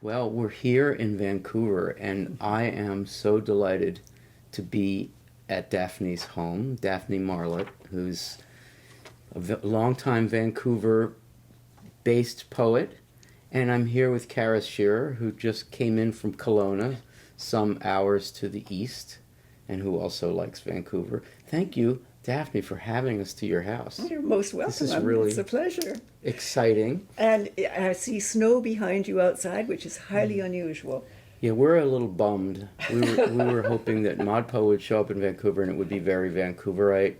Well, we're here in Vancouver, and I am so delighted to be at Daphne's home, Daphne Marlatt, who's a longtime Vancouver-based poet, and I'm here with Karis Shearer, who just came in from Kelowna, some hours to the east, and who also likes Vancouver. Thank you, Daphne, for having us to your house. You're most welcome. This is really it's a pleasure. Exciting. And I see snow behind you outside, which is highly unusual. Yeah, we're a little bummed. We were hoping that Modpo would show up in Vancouver and it would be very Vancouverite,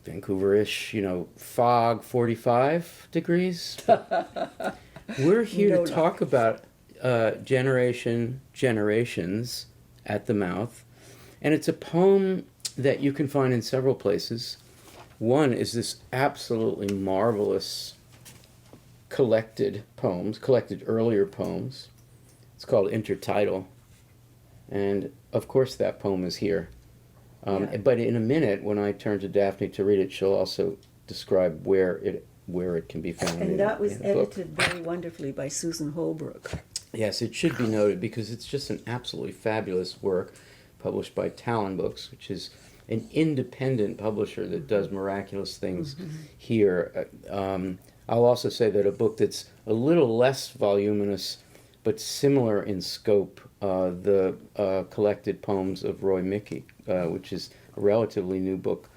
Vancouver-ish, fog, 45 degrees. We're here to talk about Generations at the Mouth. And it's a poem that you can find in several places. One is this absolutely marvelous collected earlier poems. It's called Intertidal. And of course that poem is here. But in a minute, when I turn to Daphne to read it, she'll also describe where it can be found. And that was edited very wonderfully by Susan Holbrook. Yes, it should be noted because it's just an absolutely fabulous work published by Talon Books, which is an independent publisher that does miraculous things here. I'll also say that a book that's a little less voluminous but similar in scope, the collected poems of Roy Mickey, which is a relatively new book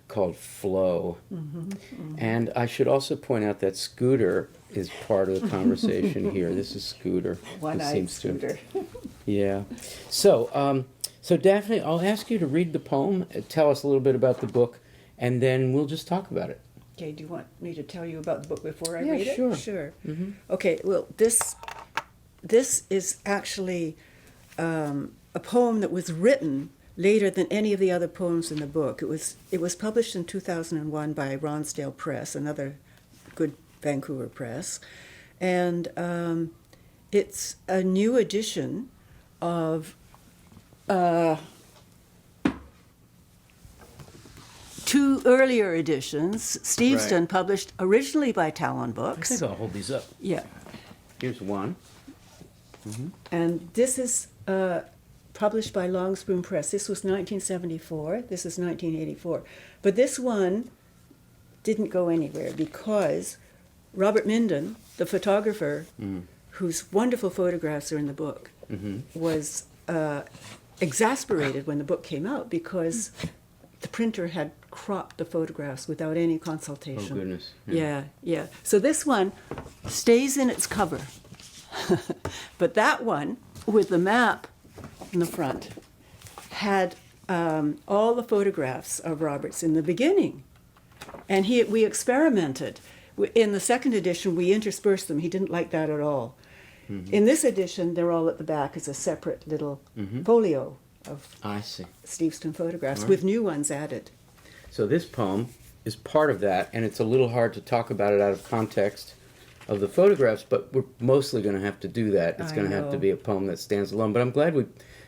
called Flow. And I should also point out that Scooter is part of the conversation here. This is Scooter. One-eyed Scooter. Yeah. So Daphne, I'll ask you to read the poem, tell us a little bit about the book, and then we'll just talk about it. Okay, do you want me to tell you about the book before I read it? Sure. Sure. Okay, well, this is actually a poem that was written later than any of the other poems in the book. It was published in 2001 by Ronsdale Press, another good Vancouver press, and it's a new edition of two earlier editions. Steveston published originally by Talon Books. I think I'll hold these up. Yeah. Here's one. And this is published by Longspoon Press. This was 1974. This is 1984. But this one didn't go anywhere because Robert Minden, the photographer, whose wonderful photographs are in the book, was exasperated when the book came out because the printer had cropped the photographs without any consultation. Oh, goodness. Yeah. So this one stays in its cover. But that one, with the map in the front, had all the photographs of Robert's in the beginning. And we experimented. In the second edition, we interspersed them. He didn't like that at all. In this edition, they're all at the back as a separate little folio of Steveston photographs with new ones added. So this poem is part of that, and it's a little hard to talk about it out of context of the photographs, but we're mostly going to have to do that. It's going to have to be a poem that stands alone. But I'm glad we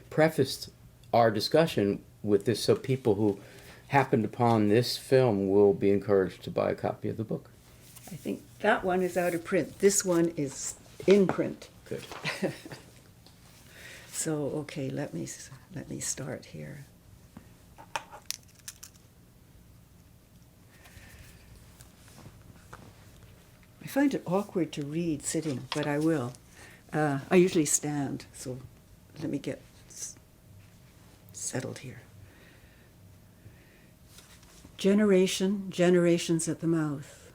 prefaced our discussion with this so people who happened upon this film will be encouraged to buy a copy of the book. I think that one is out of print. This one is in print. Good. So, okay, let me start here. I find it awkward to read sitting, but I will. I usually stand, so let me get settled here. Generations at the mouth.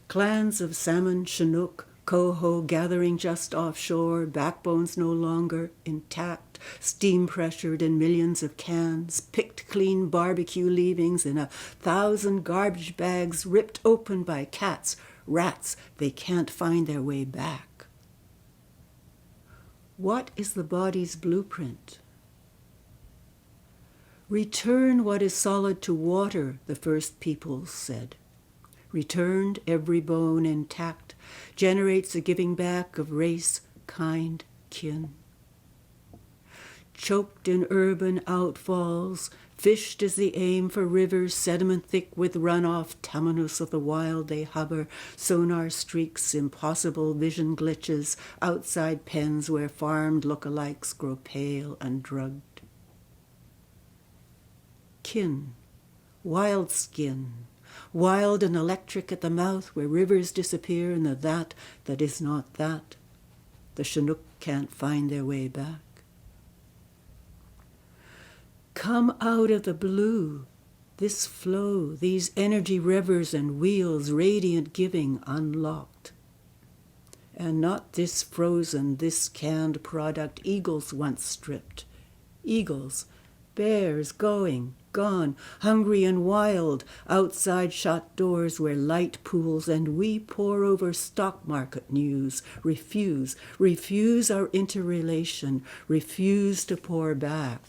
Clans of salmon, chinook, coho gathering just offshore, backbones no longer intact, steam pressured in millions of cans, picked clean barbecue leavings in 1,000 garbage bags ripped open by cats, rats, they can't find their way back. What is the body's blueprint? Return what is solid to water, the first peoples said. Returned, every bone intact, generates a giving back of race, kind, kin. choked in urban outfalls, fished as the aim for rivers, sediment thick with runoff, terminus of the wild they hover, sonar streaks, impossible vision glitches, outside pens where farmed lookalikes grow pale and drugged. Kin, wild skin, wild and electric at the mouth where rivers disappear in the that is not that. The Chinook can't find their way back. Come out of the blue, this flow, these energy rivers and wheels, radiant giving unlocked. And not this frozen, this canned product eagles once stripped. Eagles, bears going, gone, hungry and wild, outside shut doors where light pools and we pore over stock market news, refuse our interrelation, refuse to pour back.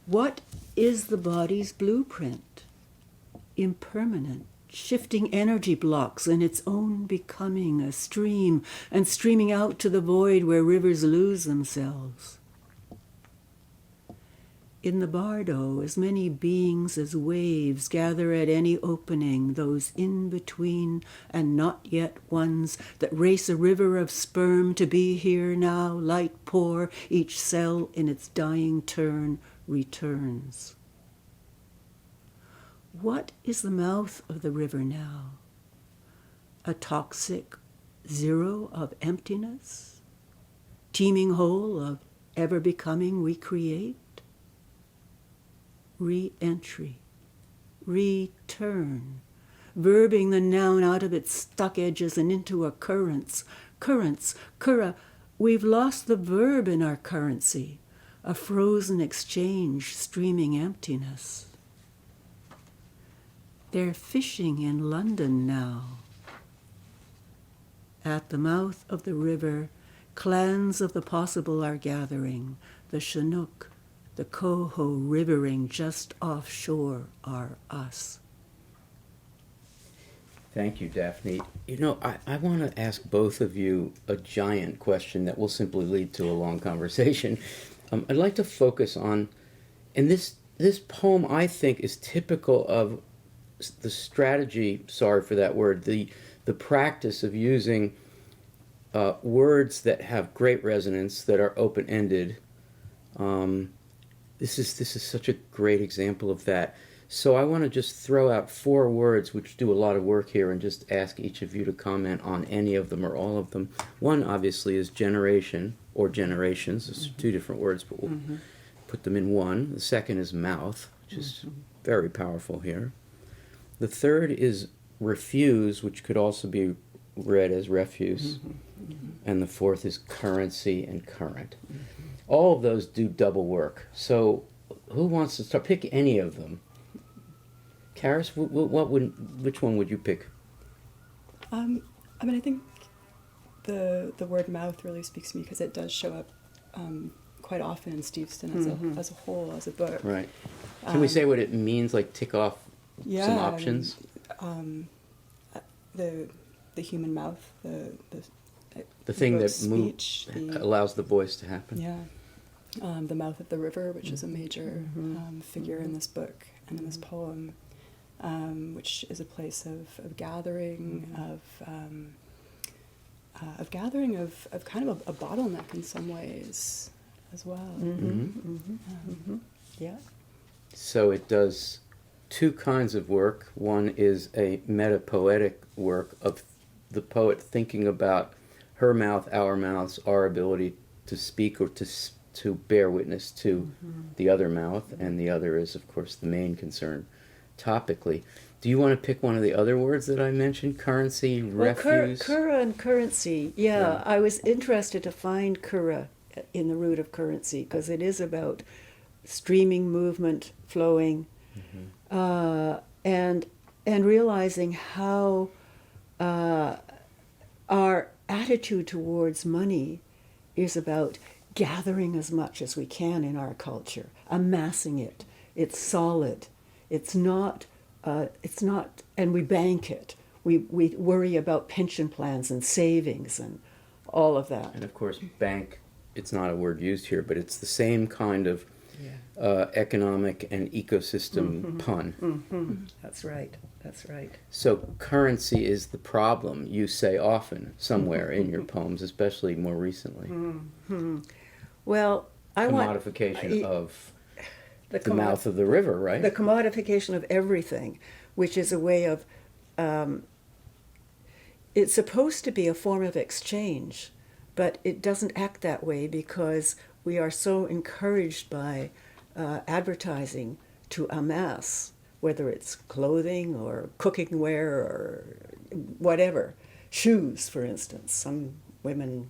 What is the body's blueprint? Impermanent, shifting energy blocks in its own becoming, a stream, and streaming out to the void where rivers lose themselves. In the bardo, as many beings as waves gather at any opening, those in-between and not yet ones that race a river of sperm to be here now, light pour, each cell in its dying turn returns. What is the mouth of the river now? A toxic zero of emptiness? Teeming hole of ever becoming we create? Re-entry, return, verbing the noun out of its stuck edges and into occurrence. Currents, we've lost the verb in our currency, a frozen exchange, streaming emptiness. They're fishing in London now. At the mouth of the river, clans of the possible are gathering, the Chinook, the coho rivering just offshore are us. Thank you, Daphne. You know, I want to ask both of you a giant question that will simply lead to a long conversation. I'd like to focus on, and this poem I think is typical of the strategy, sorry for that word, the practice of using words that have great resonance, that are open-ended. This is such a great example of that. So I want to just throw out 4 words which do a lot of work here and just ask each of you to comment on any of them or all of them. One, obviously, is generation or generations. It's 2 different words, but we'll put them in one. The second is mouth, which is very powerful here. The third is refuse, which could also be read as refuse. And the fourth is currency and current. All of those do double work. So who wants to start? Pick any of them. Karis, which one would you pick? I think the word mouth really speaks to me because it does show up quite often in Steveston as a whole, as a book. Right. Can we say what it means, like tick off some options? The human mouth, the thing that speech, allows the voice to happen. Yeah. The mouth of the river, which is a major figure in this book and in this poem, which is a place of gathering, of kind of a bottleneck in some ways as well. Yeah. So it does 2 kinds of work. One is a meta-poetic work of the poet thinking about her mouth, our mouths, our ability to speak or to bear witness to the other mouth, and the other is, of course, the main concern topically. Do you want to pick one of the other words that I mentioned? Currency, refuse? Kura and currency. Yeah, I was interested to find kura in the root of currency because it is about streaming movement, flowing, and realizing how our attitude towards money is about gathering as much as we can in our culture, amassing it. It's solid. It's not, and we bank it. We worry about pension plans and savings and all of that. And of course, bank, it's not a word used here, but it's the same kind of economic and ecosystem pun. That's right. That's right. So currency is the problem, you say often, somewhere in your poems, especially more recently. Well, I want Commodification of the commo- mouth of the river, right? the commodification of everything, which is a way of, it's supposed to be a form of exchange, but it doesn't act that way because we are so encouraged by advertising to amass, whether it's clothing or cooking ware or whatever. Shoes, for instance. Some women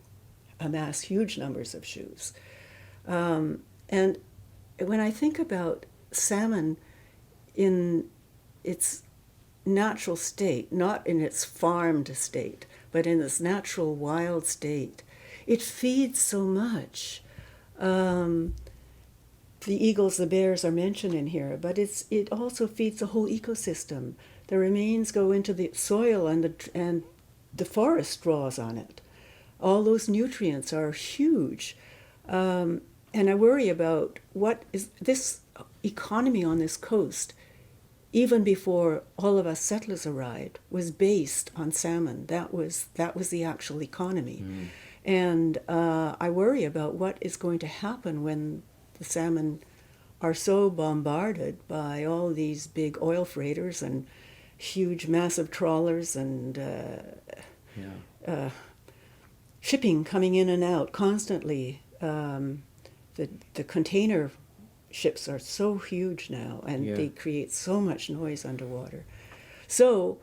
amass huge numbers of shoes. And when I think about salmon in its natural state, not in its farmed state, but in its natural wild state, it feeds so much. The eagles, the bears are mentioned in here, but it also feeds the whole ecosystem. The remains go into the soil and the forest draws on it. All those nutrients are huge. And I worry about what is this economy on this coast, even before all of us settlers arrived, was based on salmon. That was the actual economy. And I worry about what is going to happen when the salmon are so bombarded by all these big oil freighters and huge, massive trawlers and shipping coming in and out constantly. The container ships are so huge now, and they create so much noise underwater. So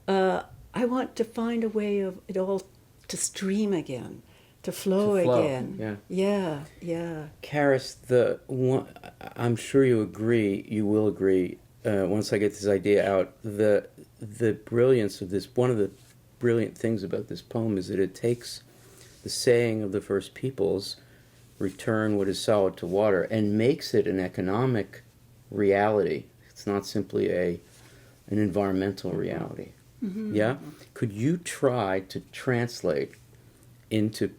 I want to find a way of it all to stream again, to flow again. Yeah. Karis, I'm sure you will agree, once I get this idea out, the brilliance of this, one of the brilliant things about this poem is that it takes the saying of the first peoples, return what is solid to water, and makes it an economic reality. It's not simply an environmental reality. Yeah? Could you try to translate into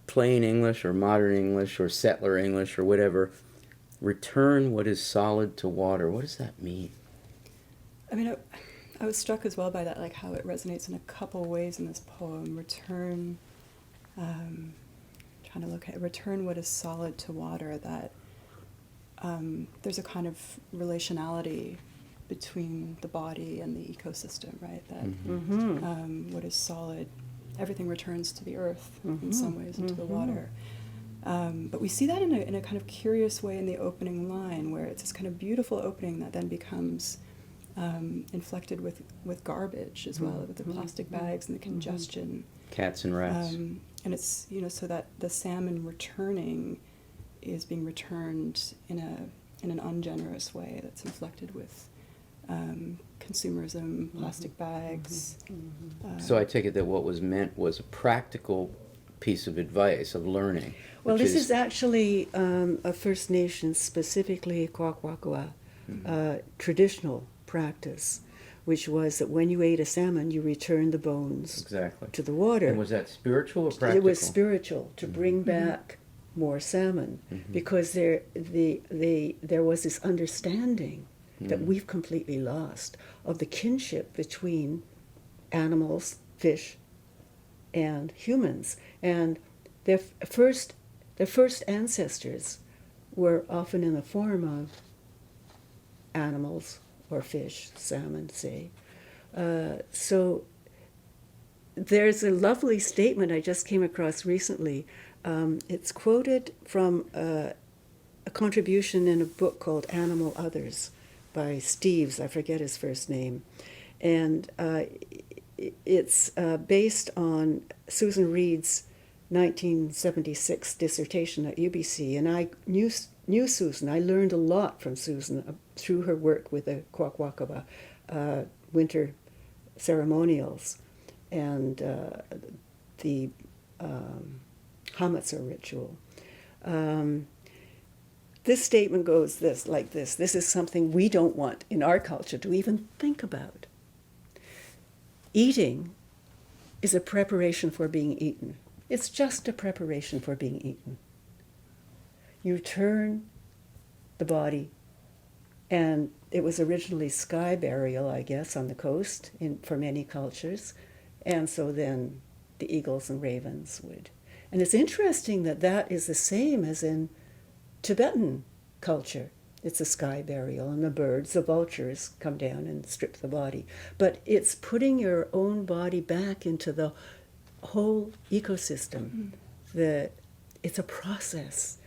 plain English or modern English or settler English or whatever, return what is solid to water? What does that mean? I mean, I was struck as well by that, like how it resonates in a couple ways in this poem. Return, trying to look at return what is solid to water, that there's a kind of relationality between the body and the ecosystem, right? That what is solid, everything returns to the earth in some ways, into the water. But we see that in a kind of curious way in the opening line, where it's this kind of beautiful opening that then becomes inflected with garbage as well, with the plastic bags and the congestion. Cats and rats. And it's, so that the salmon returning is being returned in an ungenerous way that's inflected with consumerism, plastic bags. So I take it that what was meant was a practical piece of advice, of learning. Well, this is actually a First Nations, specifically Kwakwakwa, traditional practice, which was that when you ate a salmon, you returned the bones to the water. And was that spiritual or practical? It was spiritual, to bring back more salmon, because there was this understanding that we've completely lost of the kinship between animals, fish, and humans. And their first ancestors were often in the form of animals or fish, salmon, say. So there's a lovely statement I just came across recently. It's quoted from a contribution in a book called Animal Others by Steves, I forget his first name. And it's based on Susan Reed's 1976 dissertation at UBC. And I knew Susan. I learned a lot from Susan through her work with the Kwakwakwa winter ceremonials and the Hamatsa ritual. This statement goes like this. This is something we don't want in our culture to even think about. Eating is a preparation for being eaten. It's just a preparation for being eaten. You turn the body, and it was originally sky burial, I guess, on the coast for many cultures. And so then the eagles and ravens would. And it's interesting that that is the same as in Tibetan culture. It's a sky burial, and the birds, the vultures, come down and strip the body. But it's putting your own body back into the whole ecosystem. It's a process.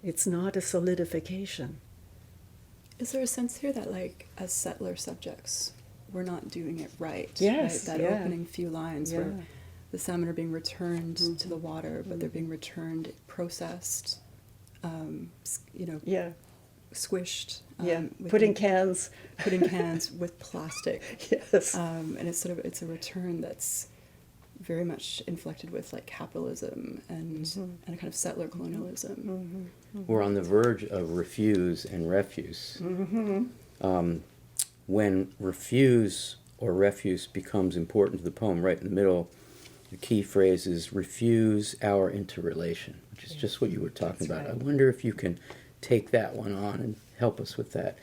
It's not a solidification. Is there a sense here that, like, as settler subjects, we're not doing it right? Yes, right? That yeah. opening few lines Yeah. where the salmon are being returned to the water, but they're being returned processed, Yeah, squished. putting cans. putting cans with plastic. Yes. And it's a return that's very much inflected with, like, capitalism and a kind of settler colonialism. We're on the verge of refuse and refuse. When refuse or refuse becomes important to the poem, right in the middle, the key phrase is refuse our interrelation, which is just what you were talking about. right. I wonder if you can take that one on and help us with that.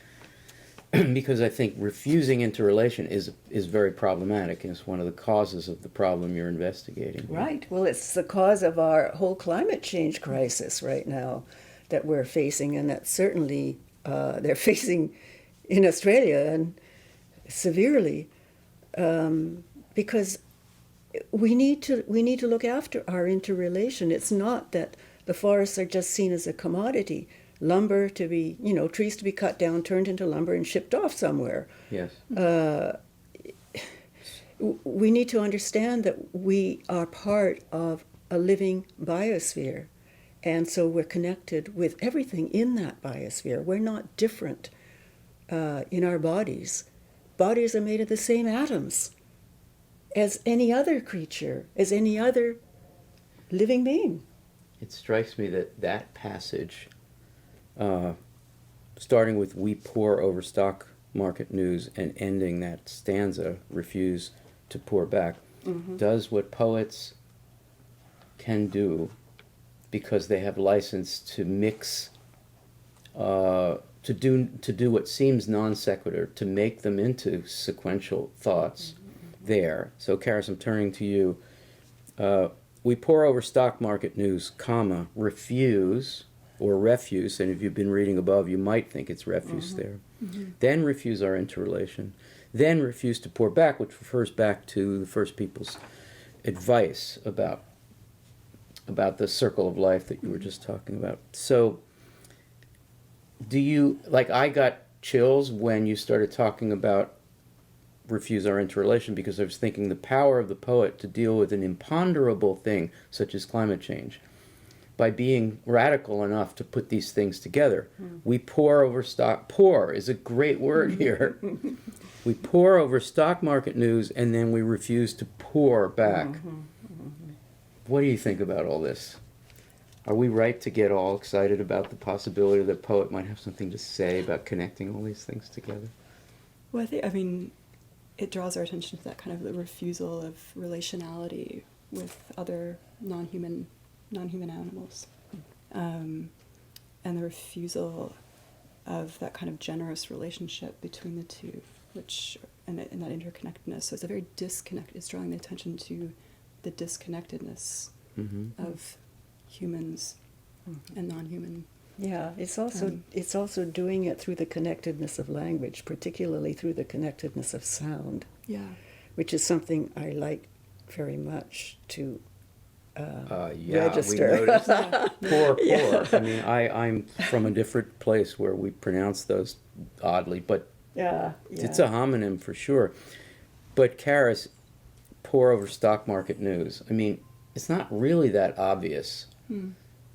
Because I think refusing interrelation is very problematic, and it's one of the causes of the problem you're investigating. Right. Well, it's the cause of our whole climate change crisis right now that we're facing, and that certainly they're facing in Australia and severely, because we need to look after our interrelation. It's not that the forests are just seen as a commodity. Lumber to be, trees to be cut down, turned into lumber, and shipped off somewhere. Yes. We need to understand that we are part of a living biosphere, and so we're connected with everything in that biosphere. We're not different in our bodies. Bodies are made of the same atoms as any other creature, as any other living being. It strikes me that passage, starting with "We pore over stock market news" and ending that stanza, "refuse to pour back," does what poets can do because they have license to mix, to do what seems non sequitur, to make them into sequential thoughts there. So, Karis, I'm turning to you. We pore over stock market news, comma, refuse or refuse, and if you've been reading above, you might think it's refuse there. Then refuse our interrelation. Then refuse to pour back, which refers back to the first people's advice about the circle of life that you were just talking about. So, do you, like, I got chills when you started talking about refuse our interrelation, because I was thinking the power of the poet to deal with an imponderable thing such as climate change by being radical enough to put these things together. We pour over stock. Pour is a great word here. We pour over stock market news, and then we refuse to pour back. What do you think about all this? Are we right to get all excited about the possibility that the poet might have something to say about connecting all these things together? Well, it draws our attention to that kind of the refusal of relationality with other non-human animals, and the refusal of that kind of generous relationship between the two, which and that interconnectedness. So it's a very disconnect. It's drawing the attention to the disconnectedness of humans and non-human. Yeah, it's also doing it through the connectedness of language, particularly through the connectedness of sound. Yeah. Which is something I like very much to Yeah, register. we noticed. Poor. I mean, I'm from a different place where we pronounce those oddly, but it's a homonym for sure. But Karis, pour over stock market news. I mean, it's not really that obvious,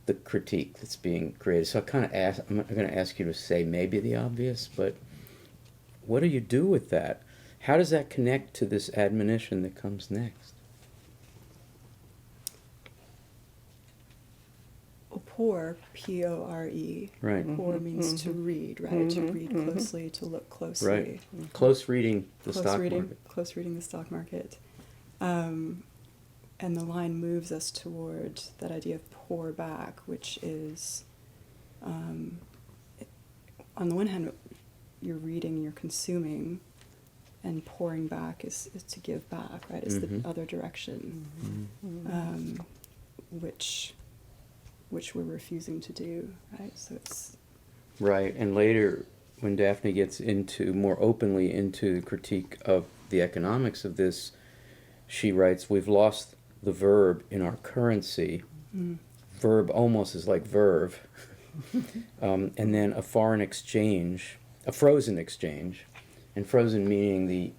the critique that's being created. So I'm going to ask you to say maybe the obvious, but what do you do with that? How does that connect to this admonition that comes next? Pour, P-O-R-E. Right. Pour means to read, right? To read closely, to look closely. Right. Close reading the stock market. Close reading the stock market. and the line moves us toward that idea of pour back, which is, on the one hand, you're reading, you're consuming, and pouring back is to give back, right? It's the other direction, which we're refusing to do, right? So it's Right, and later, when Daphne gets into more openly into critique of the economics of this, she writes, "We've lost the verb in our currency." Verb almost is like verve. And then a foreign exchange, a frozen exchange, and frozen meaning the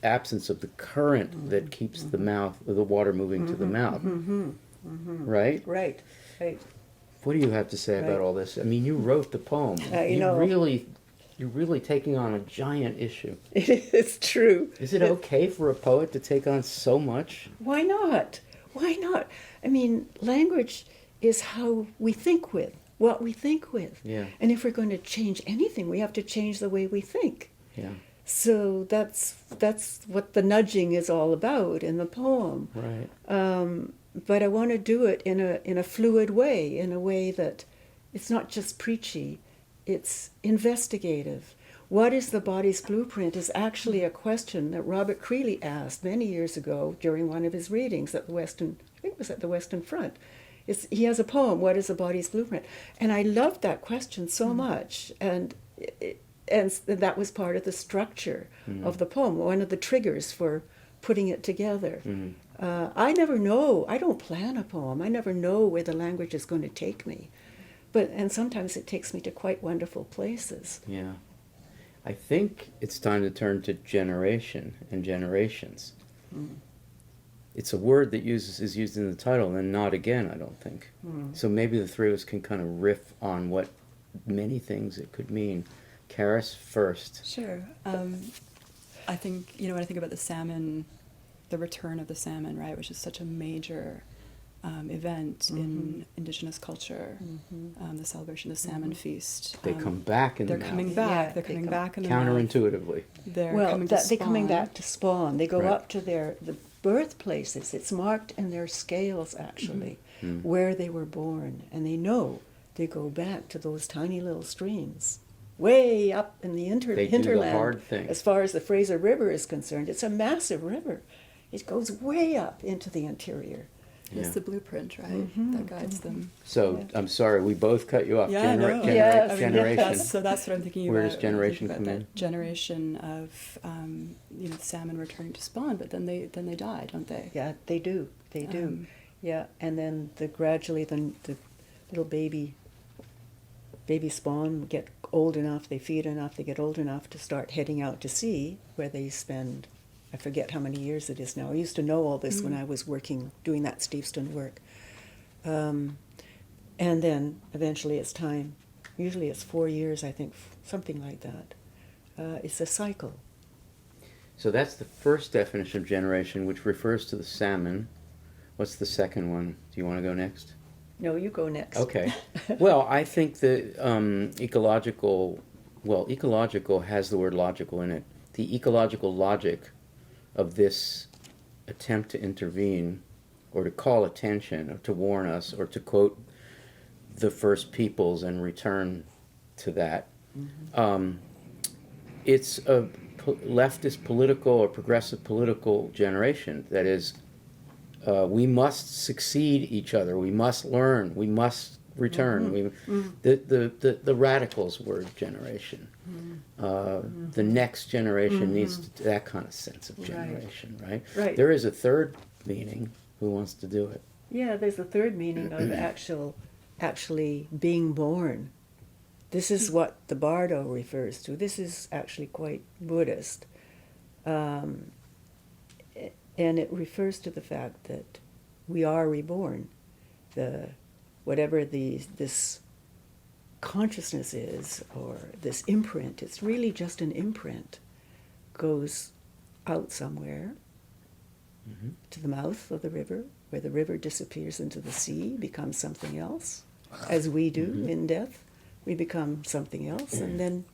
absence of the current that keeps the water moving to the mouth. Right? Right, right. What do you have to say about Right. all this? I mean, you wrote the poem. You're really taking on a giant issue. It is true. Is it okay for a poet to take on so much? Why not? Why not? I mean, language is how we think with, what we think with. Yeah. And if we're going to change anything, we have to change the way we think. Yeah. So that's what the nudging is all about in the poem. Right. But I want to do it in a fluid way, in a way that it's not just preachy, it's investigative. What is the body's blueprint is actually a question that Robert Creeley asked many years ago during one of his readings at the Western, I think it was at the Western Front. He has a poem, What is the body's blueprint? And I loved that question so much. And that was part of the structure of the poem, one of the triggers for putting it together. I never know, I don't plan a poem. I never know where the language is going to take me. And sometimes it takes me to quite wonderful places. Yeah. I think it's time to turn to generation and generations. It's a word that is used in the title, and not again, I don't think. So maybe the three of us can kind of riff on what many things it could mean. Karis first. Sure. I think, when I think about the salmon, the return of the salmon, right, which is such a major event in Indigenous culture, the celebration of the salmon feast. They come back in the They're mouth. coming back. Yeah, they're they coming come back in the mouth. Counterintuitively. They're Well, coming to they're coming spawn. back to spawn. They go Right. up to the birthplaces. It's marked in their scales, actually, where they were born. And they know they go back to those tiny little streams. Way up in the They do the hinterland, hard thing. as far as the Fraser River is concerned. It's a massive river. It goes way up into the interior. It's Yeah. the blueprint, right, that guides them. So, I'm sorry, we both cut you off. Yeah, I know. Yes, I mean, generation. that's what I'm thinking Where about. does generation when I think come about that generation of salmon returning to spawn, but then they die, don't they? Yeah, they do. They do. Yeah, and then gradually the little baby spawn get old enough, they feed enough, they get old enough to start heading out to sea, where they spend, I forget how many years it is now. I used to know all this when I was doing that Steveston work. And then eventually it's time. Usually it's 4 years, I think, something like that. It's a cycle. So that's the first definition of generation, which refers to the salmon. What's the second one? Do you want to go next? No, you go next. Okay. Well, I think the ecological has the word logical in it. The ecological logic of this attempt to intervene or to call attention or to warn us or to quote the first peoples and return to that. It's a leftist political or progressive political generation. That is, we must succeed each other. We must learn. We must return. The radicals word generation. The next generation needs that kind of sense of generation, right? Right. There is a third meaning. Who wants to do it? Yeah, there's a third meaning of actually being born. This is what the Bardo refers to. This is actually quite Buddhist. And it refers to the fact that we are reborn. Whatever this consciousness is, or this imprint, it's really just an imprint, goes out somewhere to the mouth of the river, where the river disappears into the sea, becomes something else, as we do in death. We become something else and then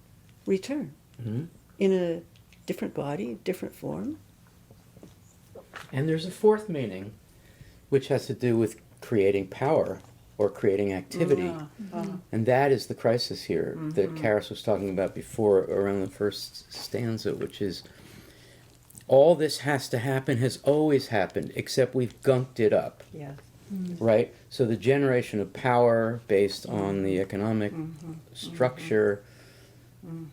return in a different body, different form. And there's a fourth meaning, which has to do with creating power or creating activity. Ah, And that is the crisis here that Karis was talking about before around the first stanza, which is all this has to happen has always happened, except we've gunked it up, yeah. right? So the generation of power based on the economic structure,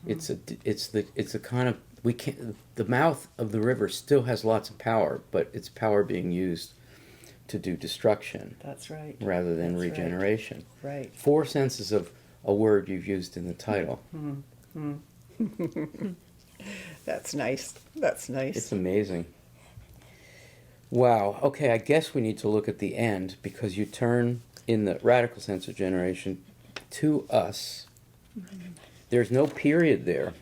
it's a kind of, we can't, the mouth of the river still has lots of power, but it's power being used to do destruction That's right. rather than That's right. regeneration. Right. 4 senses of a word you've used in the title. That's nice. That's nice. It's amazing. Wow. Okay, I guess we need to look at the end because you turn in the radical sense of generation to us. There's no period there.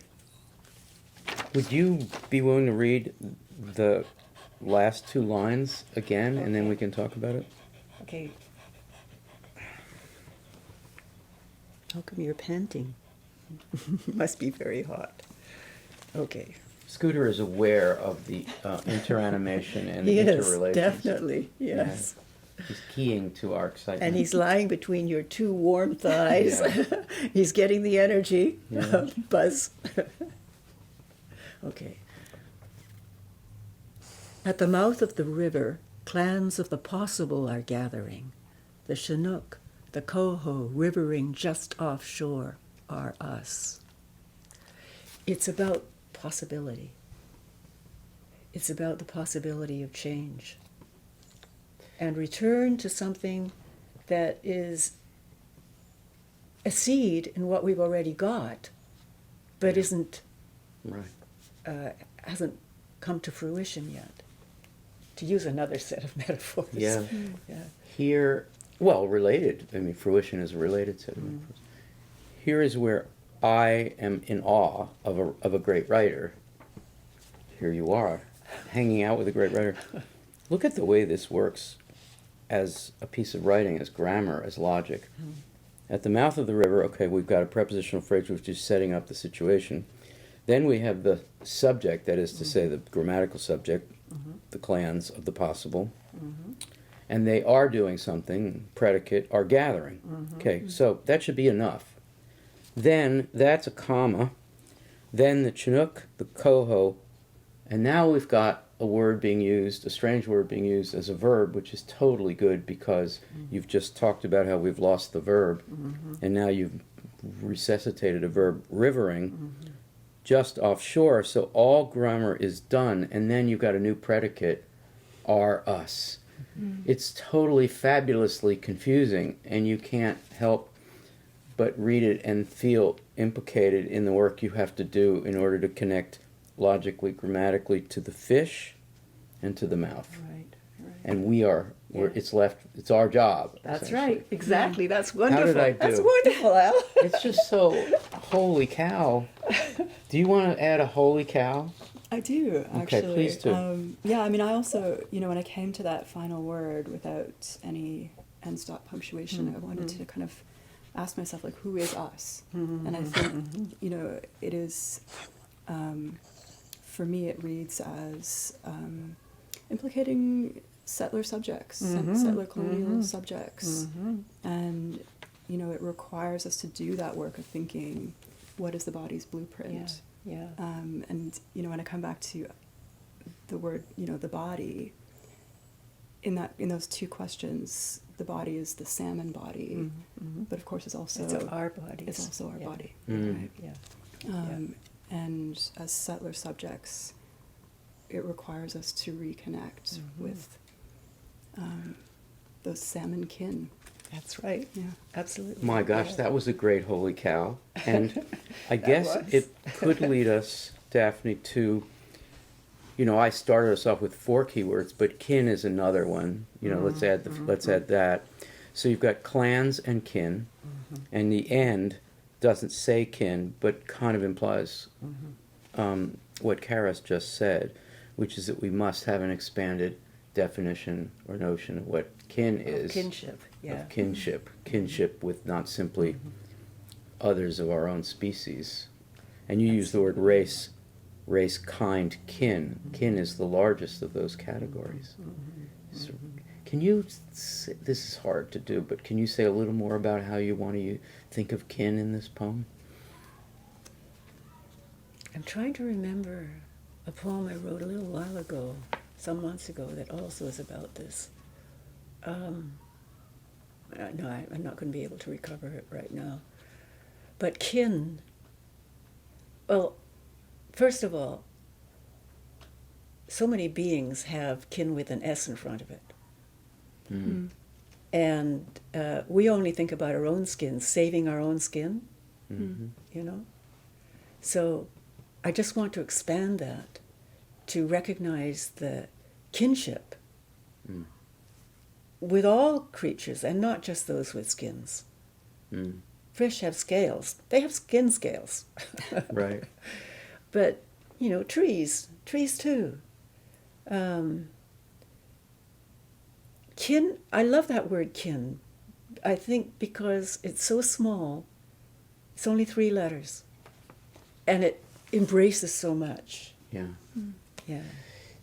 Would you be willing to read the last 2 lines again and then we can talk about it? Okay. How come you're panting? Must be very hot. Okay. Scooter is aware of the interanimation and the He is, interrelations. definitely, yes. He's keying to our excitement. And he's lying between your 2 warm thighs. Yeah. He's getting the energy. Yeah. Buzz. Okay. At the mouth of the river, clans of the possible are gathering. The Chinook, the Coho, rivering just offshore, are us. It's about possibility. It's about the possibility of change. And return to something that is a seed in what we've already got, but isn't Right. hasn't come to fruition yet. To use another set of metaphors. Yeah. Yeah. Here, well, related. I mean, fruition is a related set of metaphors. Here is where I am in awe of a great writer. Here you are, hanging out with a great writer. Look at the way this works as a piece of writing, as grammar, as logic. At the mouth of the river, okay, we've got a prepositional phrase which is setting up the situation. Then we have the subject, that is to say, the grammatical subject, the clans of the possible. And they are doing something, predicate, are gathering. Okay, so that should be enough. Then that's a comma. Then the Chinook, the Coho, and now we've got a word being used, a strange word being used as a verb, which is totally good because you've just talked about how we've lost the verb, and now you've resuscitated a verb, rivering, just offshore. So all grammar is done, and then you've got a new predicate, are us. It's totally fabulously confusing, and you can't help but read it and feel implicated in the work you have to do in order to connect logically, grammatically to the fish and to the mouth. Right, right. And it's our job. That's essentially. right, exactly. That's wonderful. did I do? That's wonderful, Al. It's just so, holy cow. Do you want to add a holy cow? I do, actually. Okay, please do. Yeah, I mean, I also, when I came to that final word without any end stop punctuation, I wanted to kind of ask myself, like, who is us? And I think, it is, for me, it reads as implicating settler subjects, settler colonial subjects. And, it requires us to do that work of thinking, what is the body's blueprint? Yeah. And when I come back to the word, the body, in those 2 questions, the body is the salmon body, but of course it's also our body. It's also our body, Mm. right? Yeah. And as settler subjects, it requires us to reconnect with those salmon kin. That's right. Yeah. Absolutely. My gosh, that was a great holy cow. And I guess was. it could lead us, Daphne, to, I started us off with 4 keywords, but kin is another one. Let's add that. So you've got clans and kin, and the end doesn't say kin, but kind of implies what Karis just said, which is that we must have an expanded definition or notion of what kin is. Kinship, yeah. Of kinship with not simply others of our own species. And you use the word race, kind, kin. Kin is the largest of those categories. So Can you, this is hard to do, but can you say a little more about how you want to think of kin in this poem? I'm trying to remember a poem I wrote a little while ago, some months ago, that also is about this. No, I'm not going to be able to recover it right now. But kin, well, first of all, so many beings have kin with an S in front of it. Mm. And we only think about our own skin, saving our own skin, you know? So I just want to expand that to recognize the kinship with all creatures, and not just those with skins. Fish have scales. They have skin scales. Right. But, you know, trees too. Kin, I love that word kin. I think because it's so small, it's only 3 letters, and it embraces so much. Yeah. Yeah.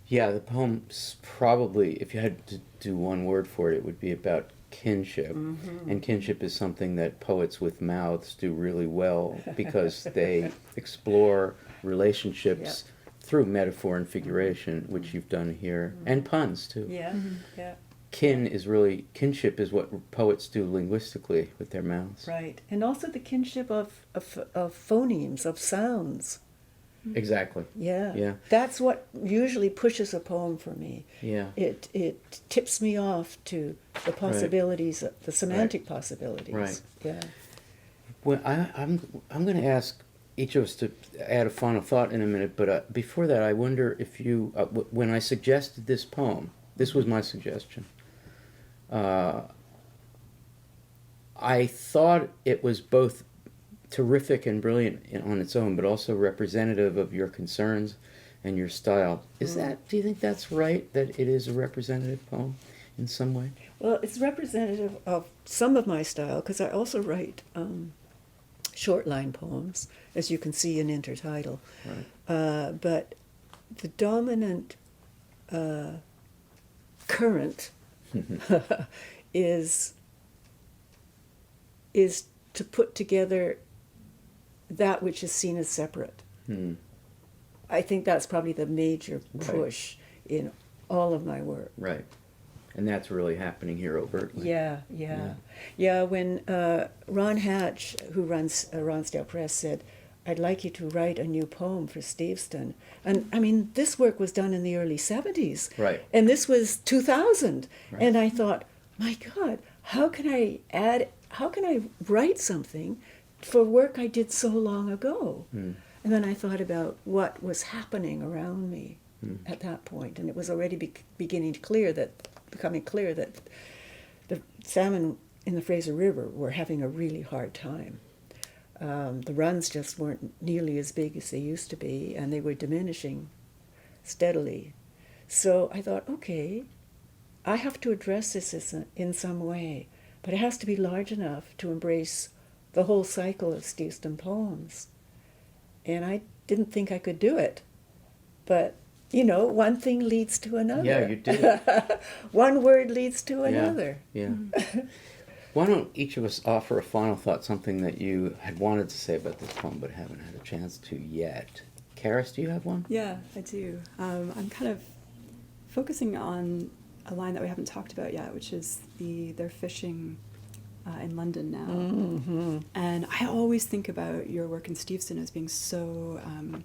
Yeah, the poem's probably, if you had to do one word for it, it would be about kinship. And kinship is something that poets with mouths do really well because they explore relationships through metaphor and figuration, which you've done here, and puns too. Yeah. Yeah. Kinship is what poets do linguistically with their mouths. Right. And also the kinship of phonemes, of sounds. Exactly. Yeah. Yeah. That's what usually pushes a poem for me. Yeah. It tips me off to the possibilities, the semantic possibilities. Right. Yeah. Well, I'm going to ask each of us to add a final thought in a minute, but before that, I wonder if you, when I suggested this poem, this was my suggestion. I thought it was both terrific and brilliant on its own, but also representative of your concerns and your style. Do you think that's right, that it is a representative poem in some way? Well, it's representative of some of my style, because I also write short line poems, as you can see in intertitle. Right. But the dominant current is to put together that which is seen as separate. I think that's probably the major push in all of my work. Right. And that's really happening here overtly. Yeah. When Ron Hatch, who runs Ronsdale Press, said, "I'd like you to write a new poem for Steveston." And I mean, this work was done in the early 70s. Right. And this was 2000. Right. And I thought, my God, how can I write something for work I did so long ago? And then I thought about what was happening around me at that point, and it was already becoming clear that the salmon in the Fraser River were having a really hard time. The runs just weren't nearly as big as they used to be, and they were diminishing steadily. So I thought, okay, I have to address this in some way, but it has to be large enough to embrace the whole cycle of Steveston poems. And I didn't think I could do it, but you know, one thing leads to another. Yeah, you did. One word leads to another. Yeah. Why don't each of us offer a final thought, something that you had wanted to say about this poem but haven't had a chance to yet? Karis, do you have one? Yeah, I do. I'm kind of focusing on a line that we haven't talked about yet, which is they're fishing in London now. And I always think about your work in Steveston as being so, kind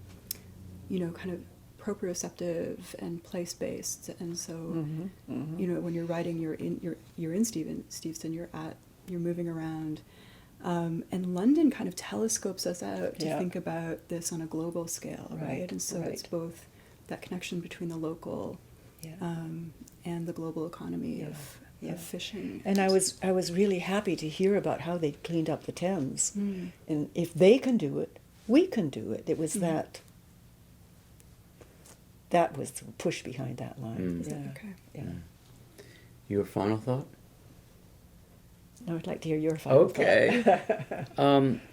of proprioceptive and place-based, and so when you're writing, you're in Steveston, you're moving around, and London kind of telescopes us out to think about this on a global scale, right? And so it's both that connection between the local and the global economy of fishing. And I was really happy to hear about how they cleaned up the Thames, and if they can do it, we can do it. It was that was the push behind that line. Yeah. Your final thought? No, I'd like to hear your final thought. Okay.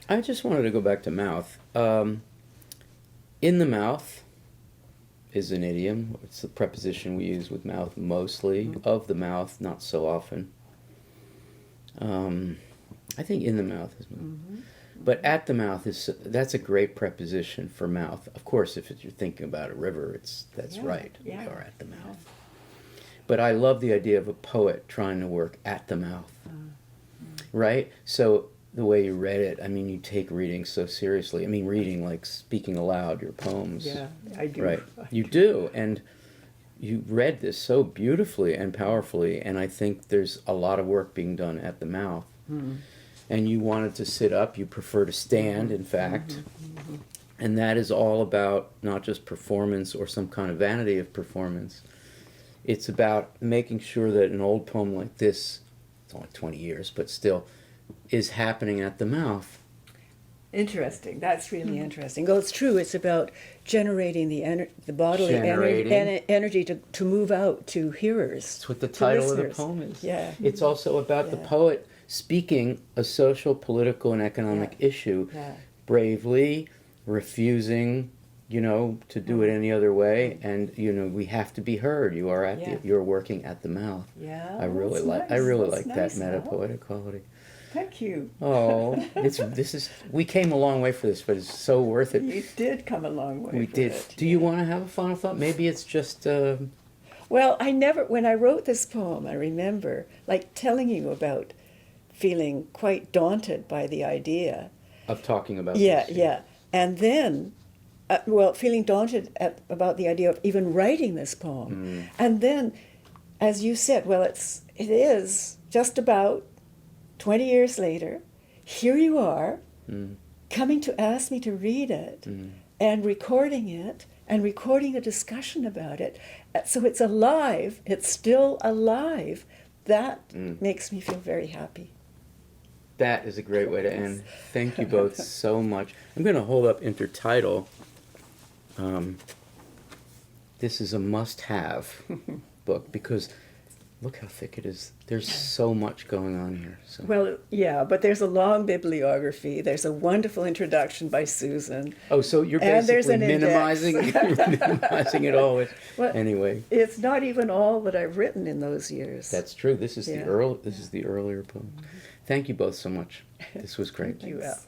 I just wanted to go back to mouth. In the mouth is an idiom. It's the preposition we use with mouth mostly, of the mouth, not so often. I think in the mouth is mouth. But at the mouth that's a great preposition for mouth. Of course, if you're thinking about a river, that's right. Yeah. We are at the mouth. But I love the idea of a poet trying to work at the mouth. Right? So the way you read it, I mean, you take reading so seriously. I mean, reading like speaking aloud your poems. Yeah, I do. Right. You do. And you read this so beautifully and powerfully, and I think there's a lot of work being done at the mouth. And you wanted to sit up, you prefer to stand, in fact. And that is all about not just performance or some kind of vanity of performance. It's about making sure that an old poem like this, it's only 20 years, but still, is happening at the mouth. Interesting. That's really interesting. Well, it's true. It's about generating the bodily Generating. energy to move out to hearers. That's what the title of the listeners. poem is. Yeah. It's also about the Yeah. poet speaking a social, political, and economic issue Yeah. bravely, refusing, to do it any other way, and we have to be heard. You are you're working at the mouth. Yeah. I really that's like nice. that That's meta nice, poetic quality. Thank you. Oh, we came a long way for this, but it's so worth it. You did come a long way. We for did. it. Do you want to have a final thought? Maybe it's just Well, when I wrote this poem, I remember telling you about feeling quite daunted by the idea. of talking about Yeah, this. yeah. And then, feeling daunted about the idea of even writing this poem. And then, as you said, it is just about 20 years later, here you are, coming to ask me to read it, and recording it, and recording a discussion about it. So it's alive, it's still alive. That makes me feel very happy. That is a great way to end. Thank you both so much. I'm going to hold up Intertitle. This is a must-have book because look how thick it is. There's so much going on here. So. Well, yeah, but there's a long bibliography. There's a wonderful introduction by Susan. Oh, so you're And there's basically an minimizing it all. Well, Anyway, it's not even all that I've written in those years. that's true. This is Yeah. the earlier poem. Thank you both so much. This was great. Thank you, Al.